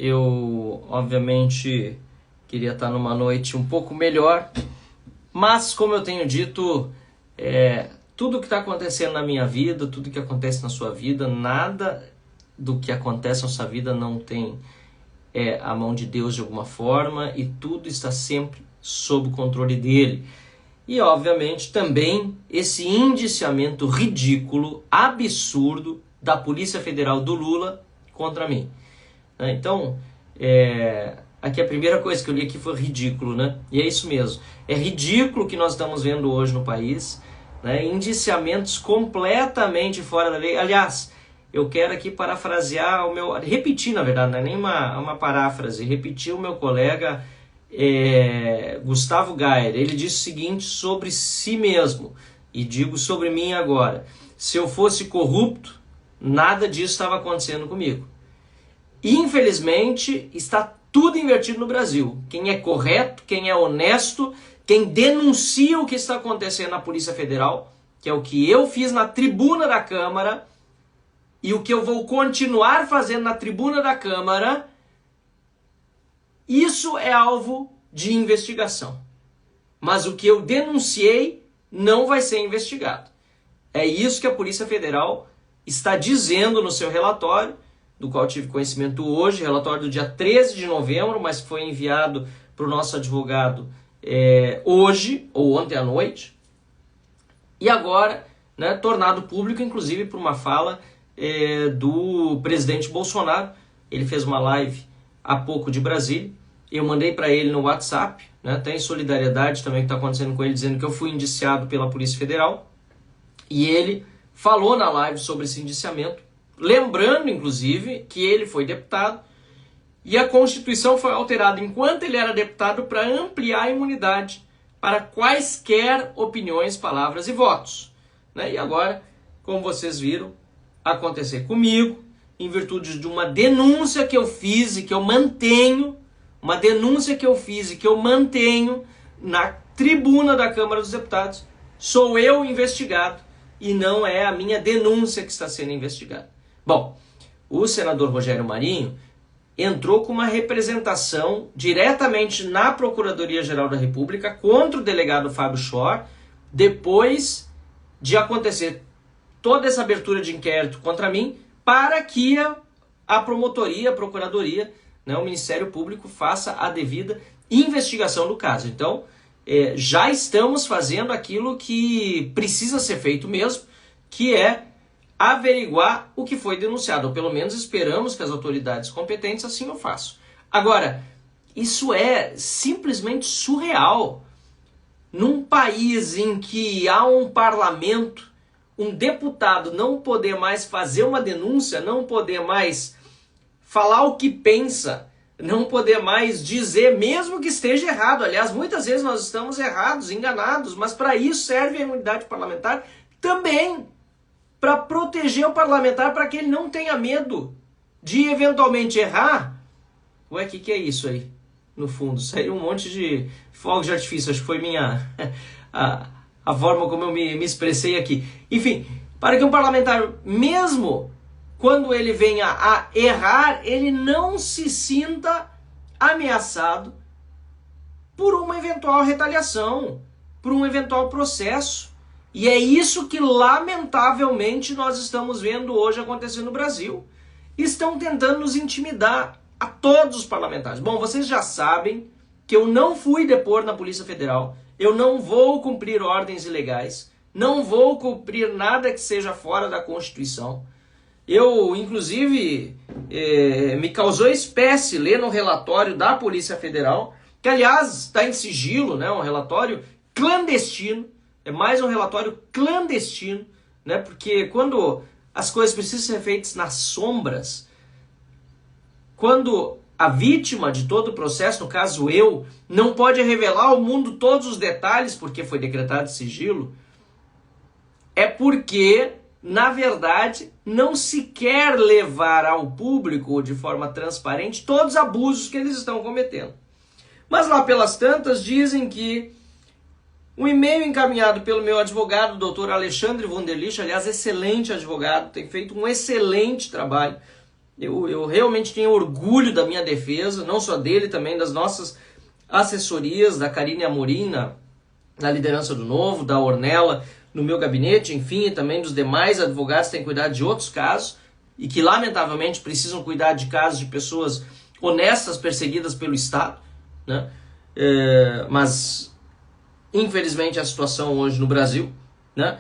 Eu, obviamente, queria estar numa noite um pouco melhor, mas, como eu tenho dito, tudo que está acontecendo na minha vida, tudo que acontece na sua vida, nada do que acontece na sua vida não tem a mão de Deus de alguma forma, e tudo está sempre sob o controle dele. E, obviamente, também esse indiciamento ridículo, absurdo da Polícia Federal do Lula contra mim. Então, aqui a primeira coisa que eu li aqui foi ridículo, né? E é isso mesmo. É ridículo o que nós estamos vendo hoje no país, né? Indiciamentos completamente fora da lei. Aliás, eu quero aqui parafrasear repetir, na verdade, não é nem uma paráfrase, repetir o meu colega Gustavo Gayer. Ele disse o seguinte sobre si mesmo, e digo sobre mim agora: se eu fosse corrupto, nada disso estava acontecendo comigo. Infelizmente, está tudo invertido no Brasil. Quem é correto, quem é honesto, quem denuncia o que está acontecendo na Polícia Federal, que é o que eu fiz na tribuna da Câmara e o que eu vou continuar fazendo na tribuna da Câmara, isso é alvo de investigação. Mas o que eu denunciei não vai ser investigado. É isso que a Polícia Federal está dizendo no seu relatório, do qual tive conhecimento hoje, relatório do dia 13 de novembro, mas foi enviado para o nosso advogado hoje, ou ontem à noite, e agora, né, tornado público, inclusive, por uma fala do presidente Bolsonaro. Ele fez uma live há pouco de Brasília, eu mandei para ele no WhatsApp, né, até em solidariedade também que está acontecendo com ele, dizendo que eu fui indiciado pela Polícia Federal, e ele falou na live sobre esse indiciamento, lembrando, inclusive, que ele foi deputado e a Constituição foi alterada enquanto ele era deputado para ampliar a imunidade para quaisquer opiniões, palavras e votos. Né? E agora, como vocês viram, acontecer comigo, em virtude de uma denúncia que eu fiz e que eu mantenho, na tribuna da Câmara dos Deputados, sou eu investigado e não é a minha denúncia que está sendo investigada. Bom, o senador Rogério Marinho entrou com uma representação diretamente na Procuradoria-Geral da República contra o delegado Fábio Schor, depois de acontecer toda essa abertura de inquérito contra mim, para que a promotoria, a procuradoria, né, o Ministério Público faça a devida investigação do caso. Então, já estamos fazendo aquilo que precisa ser feito mesmo, que é averiguar o que foi denunciado, ou pelo menos esperamos que as autoridades competentes assim o façam. Agora, isso é simplesmente surreal. Num país em que há um parlamento, um deputado não poder mais fazer uma denúncia, não poder mais falar o que pensa, não poder mais dizer, mesmo que esteja errado. Aliás, muitas vezes nós estamos errados, enganados, mas para isso serve a imunidade parlamentar também, para proteger o parlamentar, para que ele não tenha medo de eventualmente errar. Ué, o que é isso aí? No fundo, saiu um monte de fogos de artifício, acho que foi a forma como eu me expressei aqui. Enfim, para que um parlamentar, mesmo quando ele venha a errar, ele não se sinta ameaçado por uma eventual retaliação, por um eventual processo. E é isso que, lamentavelmente, nós estamos vendo hoje acontecer no Brasil. Estão tentando nos intimidar, a todos os parlamentares. Bom, vocês já sabem que eu não fui depor na Polícia Federal, eu não vou cumprir ordens ilegais, não vou cumprir nada que seja fora da Constituição. Eu, inclusive, me causou espécie ler no relatório da Polícia Federal, que, aliás, está em sigilo, né, um relatório clandestino. É mais um relatório clandestino, né? Porque quando as coisas precisam ser feitas nas sombras, quando a vítima de todo o processo, no caso eu, não pode revelar ao mundo todos os detalhes porque foi decretado sigilo, é porque, na verdade, não se quer levar ao público de forma transparente todos os abusos que eles estão cometendo. Mas lá pelas tantas dizem que um e-mail encaminhado pelo meu advogado, doutor Alexandre Wunderlich, aliás, excelente advogado, tem feito um excelente trabalho, Eu realmente tenho orgulho da minha defesa, não só dele, também das nossas assessorias, da Karine Amorim na liderança do Novo, da Ornella no meu gabinete, enfim, e também dos demais advogados que têm cuidado de outros casos e que, lamentavelmente, precisam cuidar de casos de pessoas honestas perseguidas pelo Estado, né? Mas, infelizmente, a situação hoje no Brasil, né?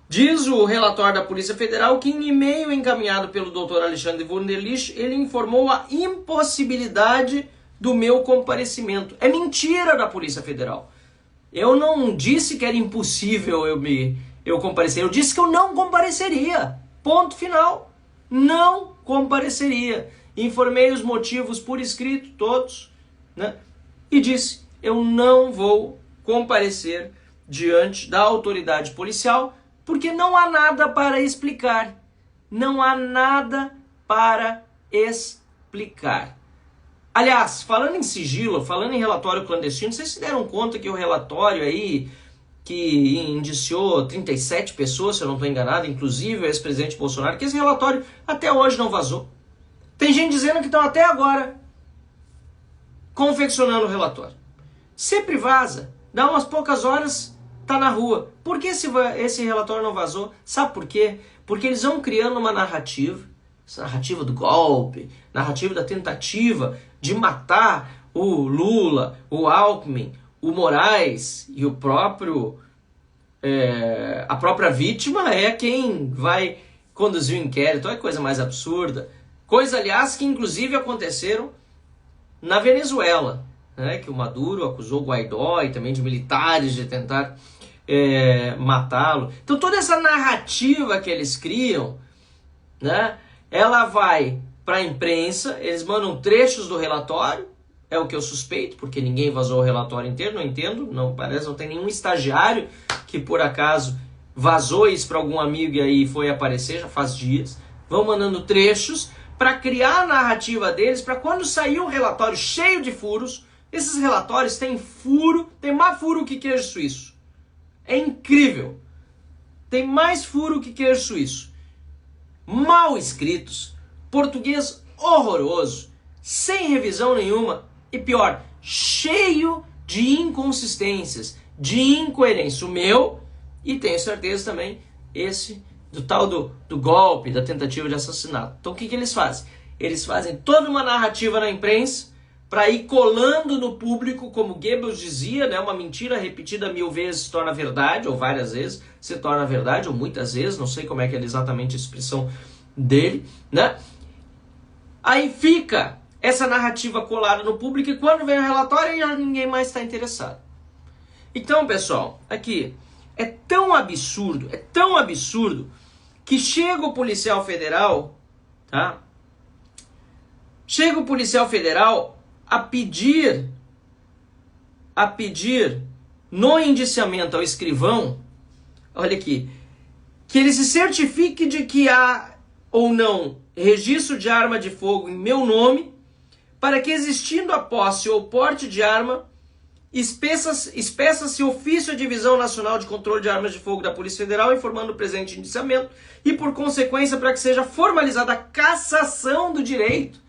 Diz o relatório da Polícia Federal que em e-mail encaminhado pelo Dr. Alexandre Wunderlich, ele informou a impossibilidade do meu comparecimento. É mentira da Polícia Federal. Eu não disse que era impossível eu comparecer, eu disse que eu não compareceria. Ponto final. Não compareceria. Informei os motivos por escrito, todos, né? E disse, eu não vou comparecer diante da autoridade policial, porque não há nada para explicar. Não há nada para explicar. Aliás, falando em sigilo, falando em relatório clandestino, vocês se deram conta que o relatório aí, que indiciou 37 pessoas, se eu não estou enganado, inclusive o ex-presidente Bolsonaro, que esse relatório até hoje não vazou. Tem gente dizendo que estão até agora confeccionando o relatório. Sempre vaza, dá umas poucas horas, tá na rua. Por que esse relatório não vazou? Sabe por quê? Porque eles vão criando uma narrativa, essa narrativa do golpe, narrativa da tentativa de matar o Lula, o Alckmin, o Moraes e o próprio a própria vítima é quem vai conduzir o inquérito. Olha que coisa mais absurda. Coisa, aliás, que inclusive aconteceram na Venezuela, né? Que o Maduro acusou o Guaidó e também de militares de tentar matá-lo. Então toda essa narrativa que eles criam, né? Ela vai para a imprensa, eles mandam trechos do relatório, é o que eu suspeito, porque ninguém vazou o relatório inteiro, não entendo, não parece, não tem nenhum estagiário que por acaso vazou isso para algum amigo e aí foi aparecer, já faz dias. Vão mandando trechos para criar a narrativa deles, para quando sair um relatório cheio de furos, esses relatórios têm furo, tem mais furo que queijo suíço. É incrível. Tem mais furo que queijo suíço. Mal escritos, português horroroso, sem revisão nenhuma e pior, cheio de inconsistências, de incoerência. O meu, e tenho certeza também, esse do tal do golpe, da tentativa de assassinato. Então o que eles fazem? Eles fazem toda uma narrativa na imprensa para ir colando no público, como Goebbels dizia, né, uma mentira repetida 1000 vezes se torna verdade, ou várias vezes se torna verdade, ou muitas vezes, não sei como é que é exatamente a expressão dele, né? Aí fica essa narrativa colada no público e quando vem o relatório já ninguém mais está interessado. Então, pessoal, aqui é tão absurdo que chega o policial federal, tá? Chega o policial federal a pedir no indiciamento ao escrivão, olha aqui, que ele se certifique de que há ou não registro de arma de fogo em meu nome, para que, existindo a posse ou porte de arma, espeça-se ofício à Divisão Nacional de Controle de Armas de Fogo da Polícia Federal, informando o presente indiciamento, e por consequência para que seja formalizada a cassação do direito.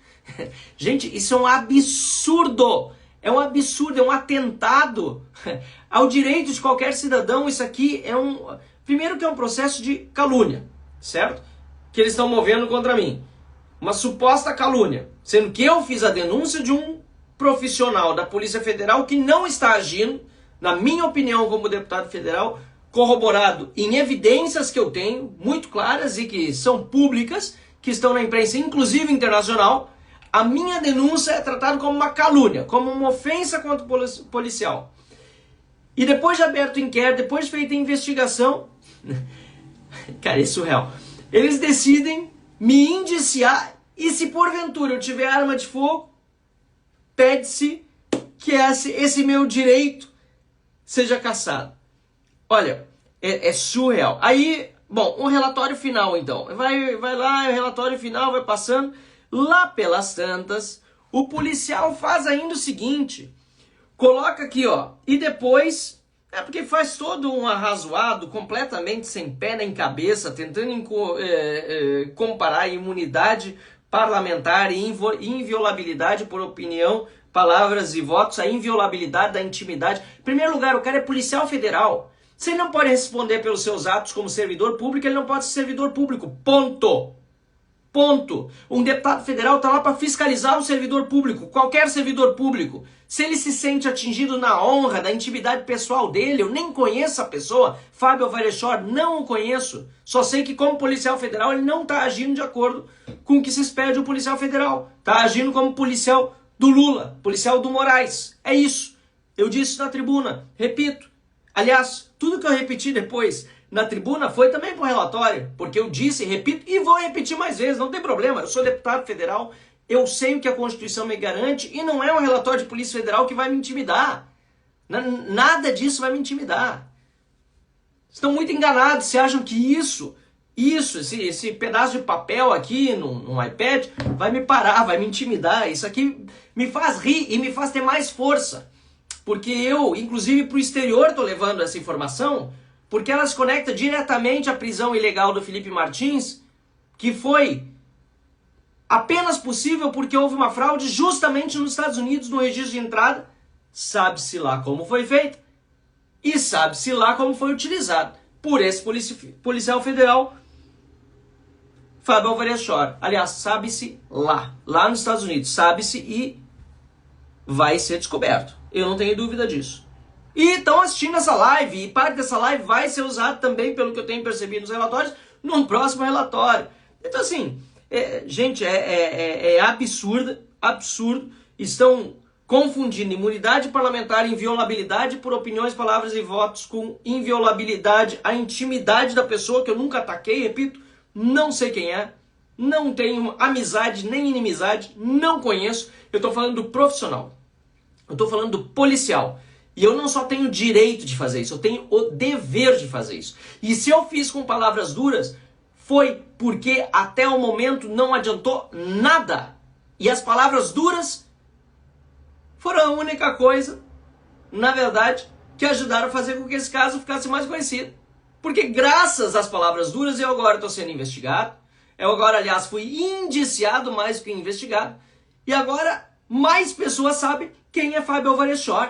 Gente, isso é um absurdo, é um atentado ao direito de qualquer cidadão. Isso aqui primeiro que é um processo de calúnia, certo? Que eles estão movendo contra mim, uma suposta calúnia, sendo que eu fiz a denúncia de um profissional da Polícia Federal que não está agindo, na minha opinião como deputado federal, corroborado em evidências que eu tenho, muito claras e que são públicas, que estão na imprensa, inclusive internacional. A minha denúncia é tratada como uma calúnia, como uma ofensa contra o policial. E depois de aberto o inquérito, depois de feita a investigação, cara, é surreal. Eles decidem me indiciar e se porventura eu tiver arma de fogo, pede-se que esse meu direito seja cassado. Olha, é surreal. Aí, bom, um relatório final então. Vai lá, o relatório final vai passando. Lá pelas tantas, o policial faz ainda o seguinte, coloca aqui, ó, e depois, porque faz todo um arrazoado, completamente sem pé nem cabeça, tentando comparar a imunidade parlamentar e inviolabilidade por opinião, palavras e votos, a inviolabilidade da intimidade. Em primeiro lugar, o cara é policial federal. Se ele não pode responder pelos seus atos como servidor público, ele não pode ser servidor público. Ponto. Ponto. Um deputado federal está lá para fiscalizar o servidor público, qualquer servidor público. Se ele se sente atingido na honra da intimidade pessoal dele, eu nem conheço a pessoa, Fábio Alvarez-Shor, não o conheço. Só sei que como policial federal ele não está agindo de acordo com o que se espera de um policial federal. Está agindo como policial do Lula, policial do Moraes. É isso. Eu disse na tribuna, repito. Aliás, tudo que eu repeti depois na tribuna foi também para o relatório, porque eu disse, repito e vou repetir mais vezes, não tem problema, eu sou deputado federal, eu sei o que a Constituição me garante e não é um relatório de Polícia Federal que vai me intimidar. Nada disso vai me intimidar. Estão muito enganados, se acham que esse pedaço de papel aqui no iPad vai me parar, vai me intimidar. Isso aqui me faz rir e me faz ter mais força. Porque eu, inclusive para o exterior, estou levando essa informação, porque ela se conecta diretamente à prisão ilegal do Felipe Martins, que foi apenas possível porque houve uma fraude justamente nos Estados Unidos no registro de entrada. Sabe-se lá como foi feita e sabe-se lá como foi utilizado por esse policial federal, Fábio Alvarez-Shor. Aliás, sabe-se lá nos Estados Unidos, sabe-se e vai ser descoberto. Eu não tenho dúvida disso. E estão assistindo essa live, e parte dessa live vai ser usada também, pelo que eu tenho percebido nos relatórios, num próximo relatório. Então assim, gente, é absurdo. Estão confundindo imunidade parlamentar e inviolabilidade por opiniões, palavras e votos com inviolabilidade, a intimidade da pessoa, que eu nunca ataquei, repito, não sei quem é, não tenho amizade nem inimizade, não conheço. Eu estou falando do profissional, eu estou falando do policial. E eu não só tenho o direito de fazer isso, eu tenho o dever de fazer isso. E se eu fiz com palavras duras, foi porque até o momento não adiantou nada. E as palavras duras foram a única coisa, na verdade, que ajudaram a fazer com que esse caso ficasse mais conhecido. Porque graças às palavras duras eu agora estou sendo investigado. Eu agora, aliás, fui indiciado mais do que investigado. E agora mais pessoas sabem quem é Fábio Alvarez-Shor.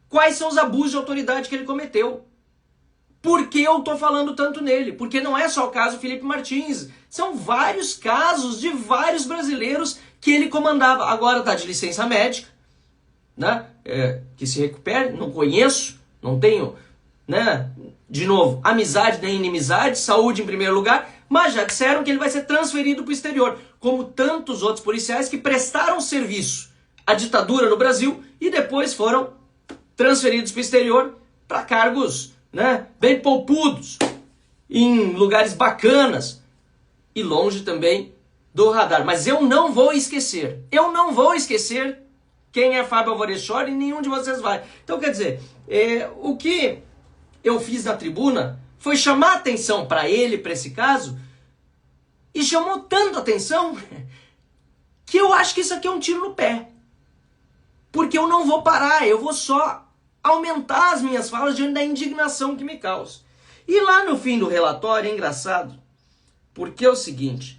Quais são os abusos de autoridade que ele cometeu? Por que eu estou falando tanto nele? Porque não é só o caso Felipe Martins. São vários casos de vários brasileiros que ele comandava. Agora está de licença médica, né? Que se recupere. Não conheço, não tenho, né? De novo, amizade nem inimizade, saúde em primeiro lugar. Mas já disseram que ele vai ser transferido para o exterior. Como tantos outros policiais que prestaram serviço à ditadura no Brasil e depois foram transferidos para o exterior para cargos, né, bem poupudos, em lugares bacanas e longe também do radar. Mas eu não vou esquecer quem é Fábio Alvarez-Shor e nenhum de vocês vai. Então, quer dizer, o que eu fiz na tribuna foi chamar atenção para ele, para esse caso, e chamou tanto atenção que eu acho que isso aqui é um tiro no pé. Porque eu não vou parar, eu vou só aumentar as minhas falas diante da indignação que me causa. E lá no fim do relatório, é engraçado, porque é o seguinte,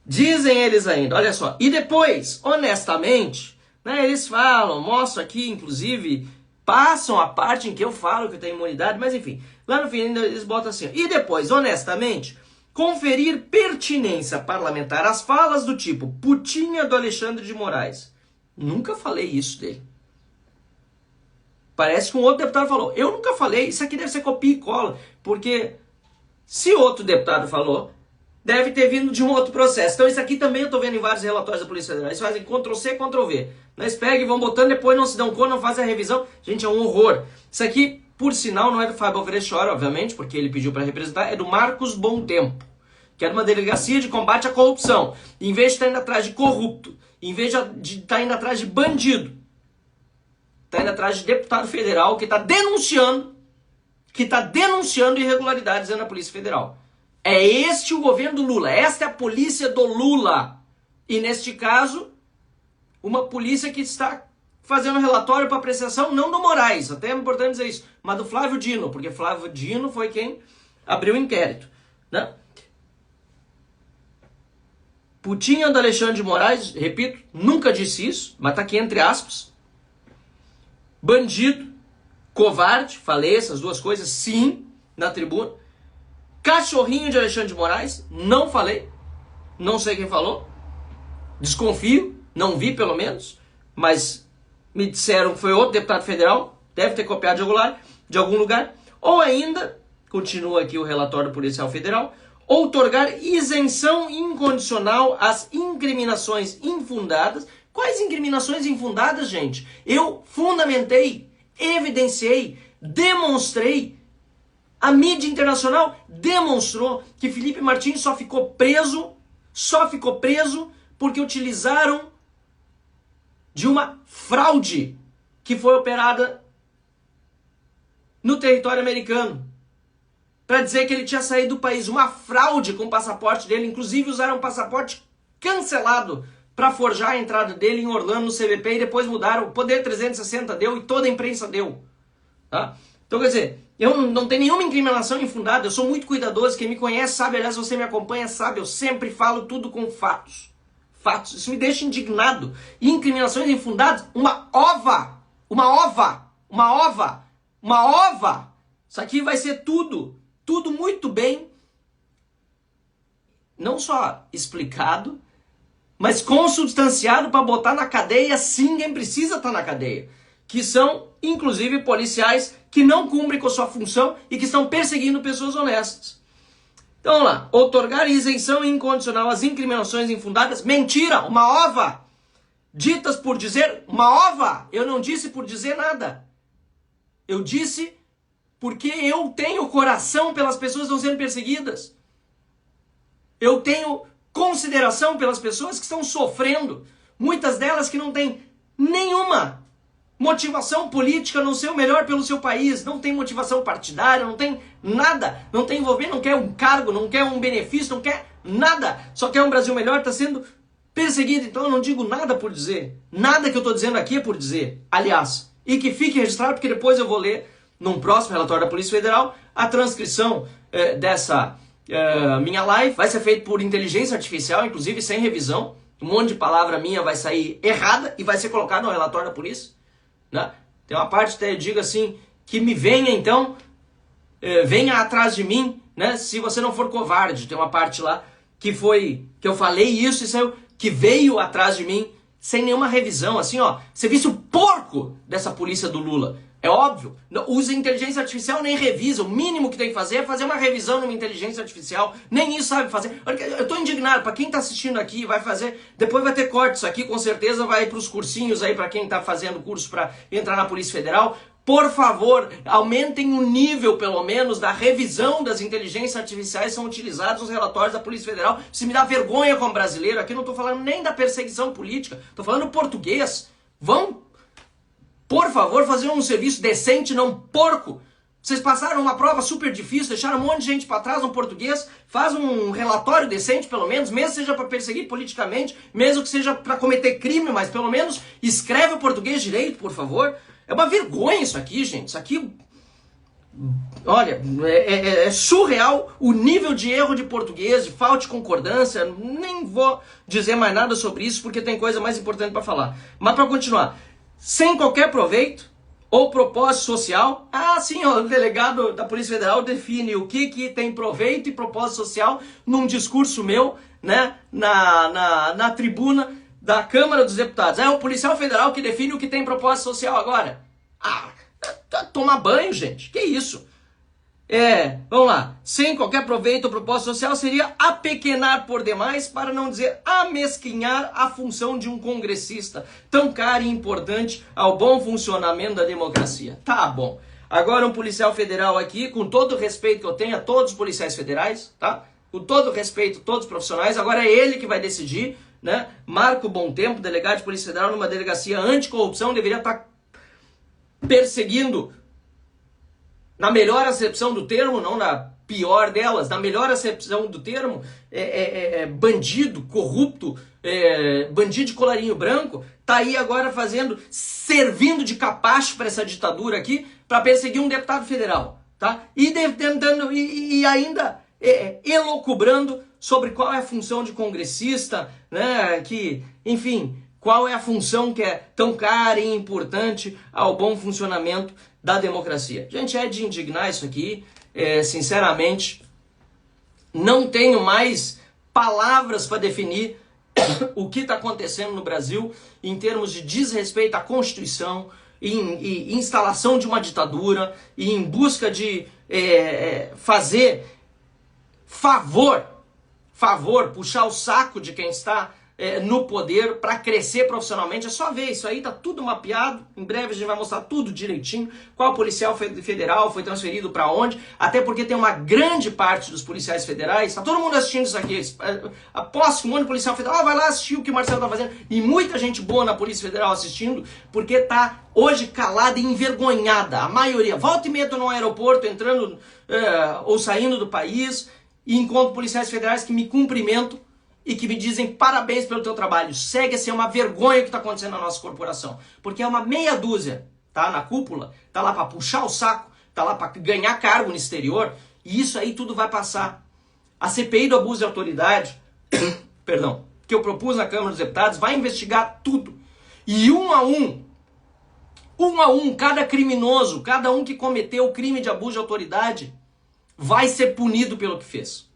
dizem eles ainda, olha só, e depois, honestamente, né, eles falam, mostram aqui, inclusive, passam a parte em que eu falo que eu tenho imunidade, mas enfim, lá no fim ainda eles botam assim, e depois, honestamente, conferir pertinência parlamentar às falas do tipo putinha do Alexandre de Moraes. Nunca falei isso dele. Parece que um outro deputado falou. Eu nunca falei. Isso aqui deve ser copia e cola. Porque se outro deputado falou, deve ter vindo de um outro processo. Então isso aqui também eu estou vendo em vários relatórios da Polícia Federal. Eles fazem Ctrl+C, Ctrl+V. Eles pegam e vão botando, depois não se dão conta, não fazem a revisão. Gente, é um horror. Isso aqui, por sinal, não é do Fábio Alvarez-Shor, obviamente, porque ele pediu para representar. É do Marcos Bom Tempo, que é de uma delegacia de combate à corrupção. Em vez de estar indo atrás de corrupto, em vez de estar indo atrás de bandido, está indo atrás de deputado federal que está denunciando irregularidades na Polícia Federal. É este o governo do Lula, esta é a polícia do Lula. E neste caso, uma polícia que está fazendo relatório para apreciação não do Moraes, até é importante dizer isso, mas do Flávio Dino, porque Flávio Dino foi quem abriu o inquérito, né? putinha do Alexandre de Moraes, repito, nunca disse isso, mas tá aqui entre aspas. Bandido, covarde, falei essas duas coisas, sim, na tribuna. Cachorrinho de Alexandre de Moraes, não falei, não sei quem falou, desconfio, não vi pelo menos, mas me disseram que foi outro deputado federal, deve ter copiado de algum lugar, ou ainda, continua aqui o relatório policial federal, outorgar isenção incondicional às incriminações infundadas. Quais incriminações infundadas, gente? Eu fundamentei, evidenciei, demonstrei, a mídia internacional demonstrou que Felipe Martins só ficou preso porque utilizaram de uma fraude que foi operada no território americano para dizer que ele tinha saído do país. Uma fraude com o passaporte dele, inclusive usaram um passaporte cancelado para forjar a entrada dele em Orlando no CBP e depois mudaram. O Poder 360 deu e toda a imprensa deu. Tá? Então, quer dizer, eu não tenho nenhuma incriminação infundada, eu sou muito cuidadoso, quem me conhece sabe, aliás, você me acompanha sabe, eu sempre falo tudo com fatos. Fatos, isso me deixa indignado. Incriminações infundadas, uma ova. Isso aqui vai ser tudo muito bem, não só explicado, mas consubstanciado para botar na cadeia sim quem precisa estar na cadeia. Que são, inclusive, policiais que não cumprem com a sua função e que estão perseguindo pessoas honestas. Então, vamos lá. Outorgar isenção incondicional às incriminações infundadas. Mentira! Uma ova! Ditas por dizer uma ova! Eu não disse por dizer nada. Eu disse porque eu tenho coração pelas pessoas que estão sendo perseguidas. Eu tenho consideração pelas pessoas que estão sofrendo. Muitas delas que não têm nenhuma motivação política, não ser o melhor pelo seu país, não tem motivação partidária, não tem nada, não tem envolvimento, não quer um cargo, não quer um benefício, não quer nada, só quer um Brasil melhor, está sendo perseguido. Então eu não digo nada por dizer, nada que eu estou dizendo aqui é por dizer, aliás, e que fique registrado porque depois eu vou ler num próximo relatório da Polícia Federal a transcrição dessa minha live, vai ser feito por inteligência artificial, inclusive sem revisão, um monte de palavra minha vai sair errada e vai ser colocado no relatório da polícia. Né? Tem uma parte que eu digo assim, que me venha então, venha atrás de mim, né? Se você não for covarde. Tem uma parte lá que eu falei isso e saiu, que veio atrás de mim sem nenhuma revisão, assim ó, você visse o porco dessa polícia do Lula. É óbvio, usa inteligência artificial, nem revisa, o mínimo que tem que fazer é fazer uma revisão numa inteligência artificial, nem isso sabe fazer. Eu tô indignado, para quem tá assistindo aqui, vai fazer, depois vai ter corte, isso aqui com certeza vai para os cursinhos aí, para quem tá fazendo curso para entrar na Polícia Federal. Por favor, aumentem o nível, pelo menos, da revisão das inteligências artificiais que são utilizadas nos relatórios da Polícia Federal. Isso me dá vergonha como brasileiro, aqui não tô falando nem da perseguição política, tô falando português. Vão, por favor, fazer um serviço decente, não porco. Vocês passaram uma prova super difícil, deixaram um monte de gente para trás no português, faz um relatório decente, pelo menos, mesmo que seja para perseguir politicamente, mesmo que seja para cometer crime, mas pelo menos escreve o português direito, por favor. É uma vergonha isso aqui, gente. Isso aqui, olha, é surreal o nível de erro de português, de falta de concordância. Nem vou dizer mais nada sobre isso, porque tem coisa mais importante para falar. Mas para continuar, sem qualquer proveito ou propósito social. Ah, sim, ó, o delegado da Polícia Federal define o que tem proveito e propósito social num discurso meu, né, na tribuna da Câmara dos Deputados. É o policial federal que define o que tem propósito social agora. Ah, tomar banho, gente. Que isso? Vamos lá. Sem qualquer proveito ou propósito social seria apequenar por demais, para não dizer amesquinhar a função de um congressista, tão cara e importante ao bom funcionamento da democracia. Tá bom. Agora um policial federal aqui, com todo o respeito que eu tenho a todos os policiais federais, tá? Com todo o respeito a todos os profissionais, agora é ele que vai decidir, né? Marco Bom Tempo, delegado de Polícia Federal numa delegacia anticorrupção, deveria estar perseguindo, na melhor acepção do termo, não na pior delas, na melhor acepção do termo, bandido, corrupto, bandido de colarinho branco, tá aí agora servindo de capacho para essa ditadura aqui, para perseguir um deputado federal, tá? E ainda elocubrando sobre qual é a função de congressista, né, enfim, qual é a função que é tão cara e importante ao bom funcionamento da democracia. Gente, é de indignar isso aqui, sinceramente, não tenho mais palavras para definir o que está acontecendo no Brasil em termos de desrespeito à Constituição, em instalação de uma ditadura e em busca de fazer favor, puxar o saco de quem está no poder para crescer profissionalmente. É só ver, isso aí tá tudo mapeado. Em breve a gente vai mostrar tudo direitinho, qual policial federal foi transferido para onde, até porque tem uma grande parte dos policiais federais, tá todo mundo assistindo isso aqui, aposto que um monte de policial federal vai lá assistir o que o Marcelo tá fazendo, e muita gente boa na Polícia Federal assistindo, porque tá hoje calada e envergonhada, a maioria. Volta e meia tô no aeroporto, entrando ou saindo do país, e encontro policiais federais que me cumprimentam e que me dizem parabéns pelo teu trabalho. Segue a ser uma vergonha o que está acontecendo na nossa corporação. Porque é uma meia dúzia, tá? Na cúpula, tá lá para puxar o saco, tá lá para ganhar cargo no exterior, e isso aí tudo vai passar. A CPI do abuso de autoridade, perdão, que eu propus na Câmara dos Deputados, vai investigar tudo. E um a um, cada criminoso, cada um que cometeu o crime de abuso de autoridade, vai ser punido pelo que fez.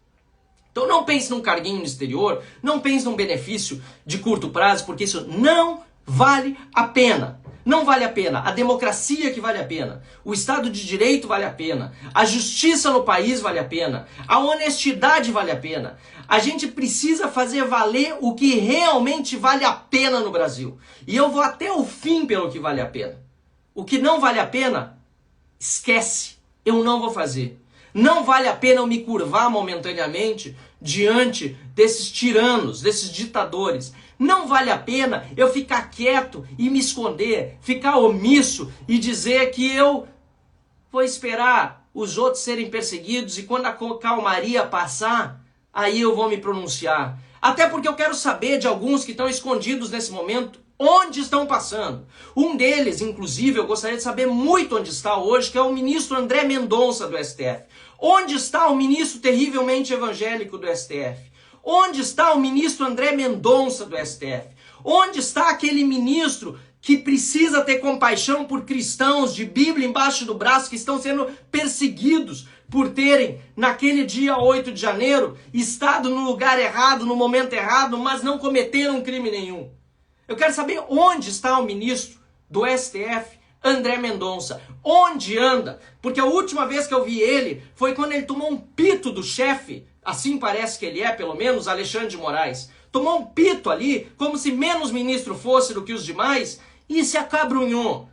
Então não pense num carguinho no exterior, não pense num benefício de curto prazo, porque isso não vale a pena. Não vale a pena. A democracia que vale a pena. O Estado de Direito vale a pena. A justiça no país vale a pena. A honestidade vale a pena. A gente precisa fazer valer o que realmente vale a pena no Brasil. E eu vou até o fim pelo que vale a pena. O que não vale a pena, esquece. Eu não vou fazer. Não vale a pena eu me curvar momentaneamente diante desses tiranos, desses ditadores. Não vale a pena eu ficar quieto e me esconder, ficar omisso e dizer que eu vou esperar os outros serem perseguidos e quando a calmaria passar, aí eu vou me pronunciar. Até porque eu quero saber de alguns que estão escondidos nesse momento, onde estão passando. Um deles, inclusive, eu gostaria de saber muito onde está hoje, que é o ministro André Mendonça do STF. Onde está o ministro terrivelmente evangélico do STF? Onde está o ministro André Mendonça do STF? Onde está aquele ministro que precisa ter compaixão por cristãos de Bíblia embaixo do braço que estão sendo perseguidos por terem, naquele dia 8 de janeiro, estado no lugar errado, no momento errado, mas não cometeram crime nenhum? Eu quero saber onde está o ministro do STF, André Mendonça. Onde anda? Porque a última vez que eu vi ele foi quando ele tomou um pito do chefe, assim parece que ele é, pelo menos, Alexandre de Moraes. Tomou um pito ali, como se menos ministro fosse do que os demais, e se acabrunhou.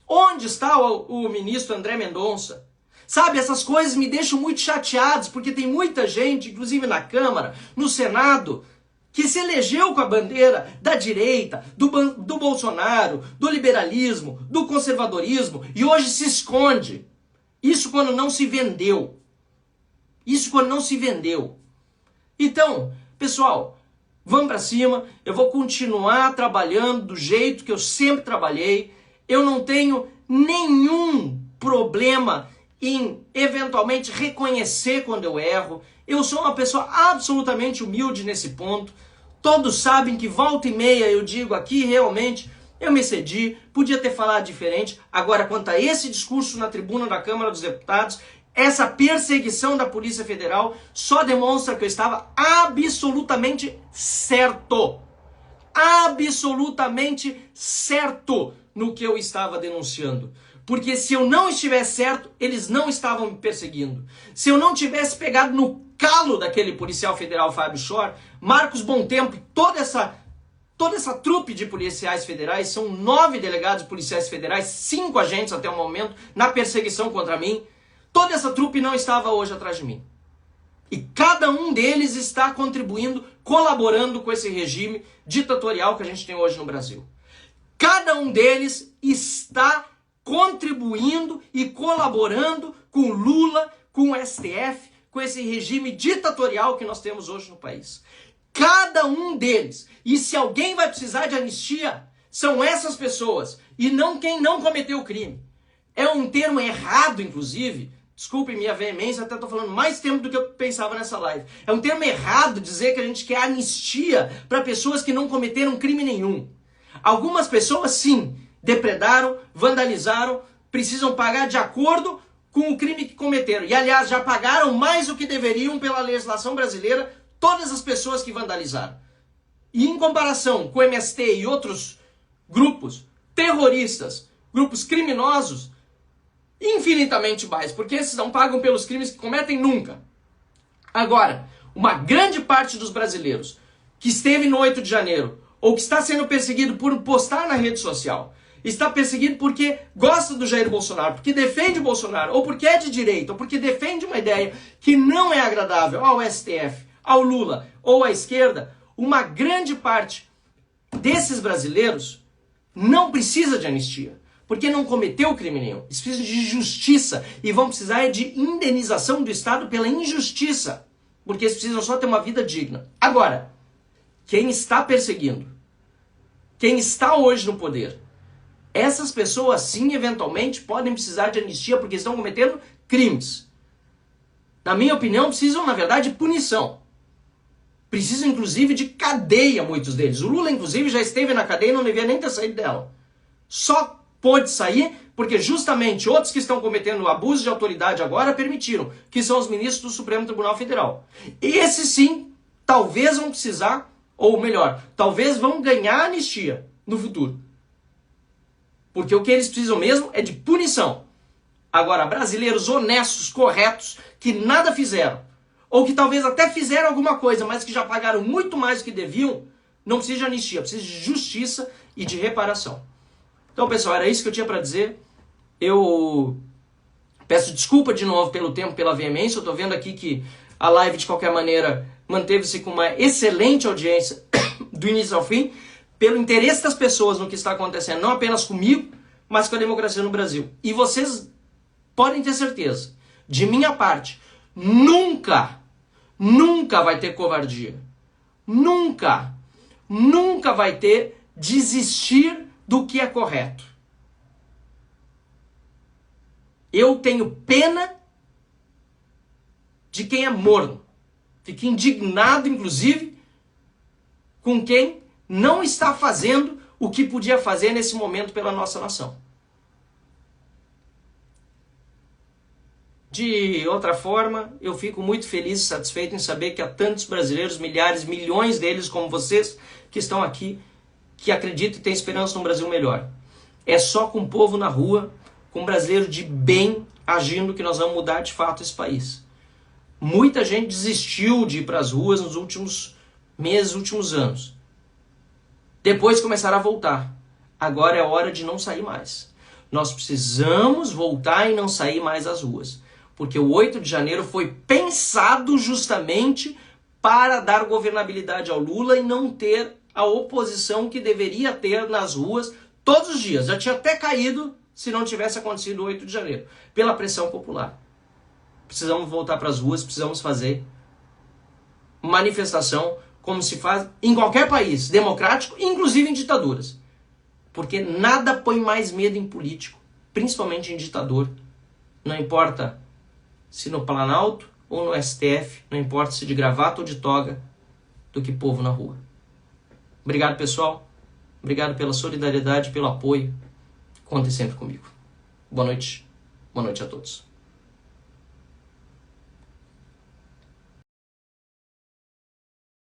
Onde está o ministro André Mendonça? Sabe, essas coisas me deixam muito chateados, porque tem muita gente, inclusive na Câmara, no Senado, que se elegeu com a bandeira da direita, do Bolsonaro, do liberalismo, do conservadorismo, e hoje se esconde. Isso quando não se vendeu. Isso quando não se vendeu. Então, pessoal, vamos para cima. Eu vou continuar trabalhando do jeito que eu sempre trabalhei. Eu não tenho nenhum problema em eventualmente reconhecer quando eu erro. Eu sou uma pessoa absolutamente humilde nesse ponto. Todos sabem que volta e meia eu digo aqui, realmente, eu me excedi, podia ter falado diferente. Agora, quanto a esse discurso na tribuna da Câmara dos Deputados, essa perseguição da Polícia Federal só demonstra que eu estava absolutamente certo. Absolutamente certo no que eu estava denunciando. Porque se eu não estivesse certo, eles não estavam me perseguindo. Se eu não tivesse pegado no calo daquele policial federal Fábio Schor, Marcos Bontempo e toda essa trupe de policiais federais, são 9 delegados policiais federais, 5 agentes até o momento, na perseguição contra mim, toda essa trupe não estava hoje atrás de mim. E cada um deles está contribuindo, colaborando com esse regime ditatorial que a gente tem hoje no Brasil. Cada um deles está contribuindo e colaborando com Lula, com o STF, com esse regime ditatorial que nós temos hoje no país. Cada um deles. E se alguém vai precisar de anistia, são essas pessoas. E não quem não cometeu o crime. É um termo errado, inclusive, Desculpe minha veemência, até estou falando mais tempo do que eu pensava nessa live. É um termo errado dizer que a gente quer anistia para pessoas que não cometeram crime nenhum. Algumas pessoas, sim, depredaram, vandalizaram, precisam pagar de acordo com o crime que cometeram. E, aliás, já pagaram mais do que deveriam pela legislação brasileira todas as pessoas que vandalizaram. E em comparação com o MST e outros grupos terroristas, grupos criminosos, infinitamente mais, porque esses não pagam pelos crimes que cometem nunca. Agora, uma grande parte dos brasileiros que esteve no 8 de janeiro, ou que está sendo perseguido por postar na rede social, está perseguido porque gosta do Jair Bolsonaro, porque defende o Bolsonaro, ou porque é de direita, ou porque defende uma ideia que não é agradável ao STF, ao Lula ou à esquerda, uma grande parte desses brasileiros não precisa de anistia, porque não cometeu crime nenhum. Eles precisam de justiça e vão precisar de indenização do Estado pela injustiça, porque eles precisam só ter uma vida digna. Agora, quem está perseguindo, quem está hoje no poder, essas pessoas sim, eventualmente, podem precisar de anistia porque estão cometendo crimes. Na minha opinião, precisam, na verdade, de punição. Precisam, inclusive, de cadeia, muitos deles. O Lula, inclusive, já esteve na cadeia e não devia nem ter saído dela. Só pôde sair porque justamente outros que estão cometendo abuso de autoridade agora permitiram, que são os ministros do Supremo Tribunal Federal. Esses sim, talvez vão precisar, ou melhor, talvez vão ganhar anistia no futuro. Porque o que eles precisam mesmo é de punição. Agora, brasileiros honestos, corretos, que nada fizeram, ou que talvez até fizeram alguma coisa, mas que já pagaram muito mais do que deviam, não precisa de anistia, precisa de justiça e de reparação. Então, pessoal, era isso que eu tinha para dizer. Eu peço desculpa de novo pelo tempo, pela veemência. Eu estou vendo aqui que a live, de qualquer maneira, manteve-se com uma excelente audiência do início ao fim, pelo interesse das pessoas no que está acontecendo, não apenas comigo, mas com a democracia no Brasil. E vocês podem ter certeza, de minha parte, nunca vai ter covardia. Nunca vai ter desistir do que é correto. Eu tenho pena de quem é morno. Fico indignado, inclusive, com quem não está fazendo o que podia fazer nesse momento pela nossa nação. De outra forma, eu fico muito feliz e satisfeito em saber que há tantos brasileiros, milhares, milhões deles como vocês, que estão aqui, que acreditam e têm esperança num Brasil melhor. É só com o povo na rua, com brasileiro de bem agindo, que nós vamos mudar de fato esse país. Muita gente desistiu de ir para as ruas nos últimos meses, últimos anos. Depois começaram a voltar. Agora é hora de não sair mais. Nós precisamos voltar e não sair mais às ruas. Porque o 8 de janeiro foi pensado justamente para dar governabilidade ao Lula e não ter a oposição que deveria ter nas ruas todos os dias. Já tinha até caído se não tivesse acontecido o 8 de janeiro, pela pressão popular. Precisamos voltar para as ruas, precisamos fazer manifestação como se faz em qualquer país democrático, inclusive em ditaduras. Porque nada põe mais medo em político, principalmente em ditador. Não importa se no Planalto ou no STF, não importa se de gravata ou de toga, do que povo na rua. Obrigado, pessoal. Obrigado pela solidariedade, pelo apoio. Contem sempre comigo. Boa noite. Boa noite a todos.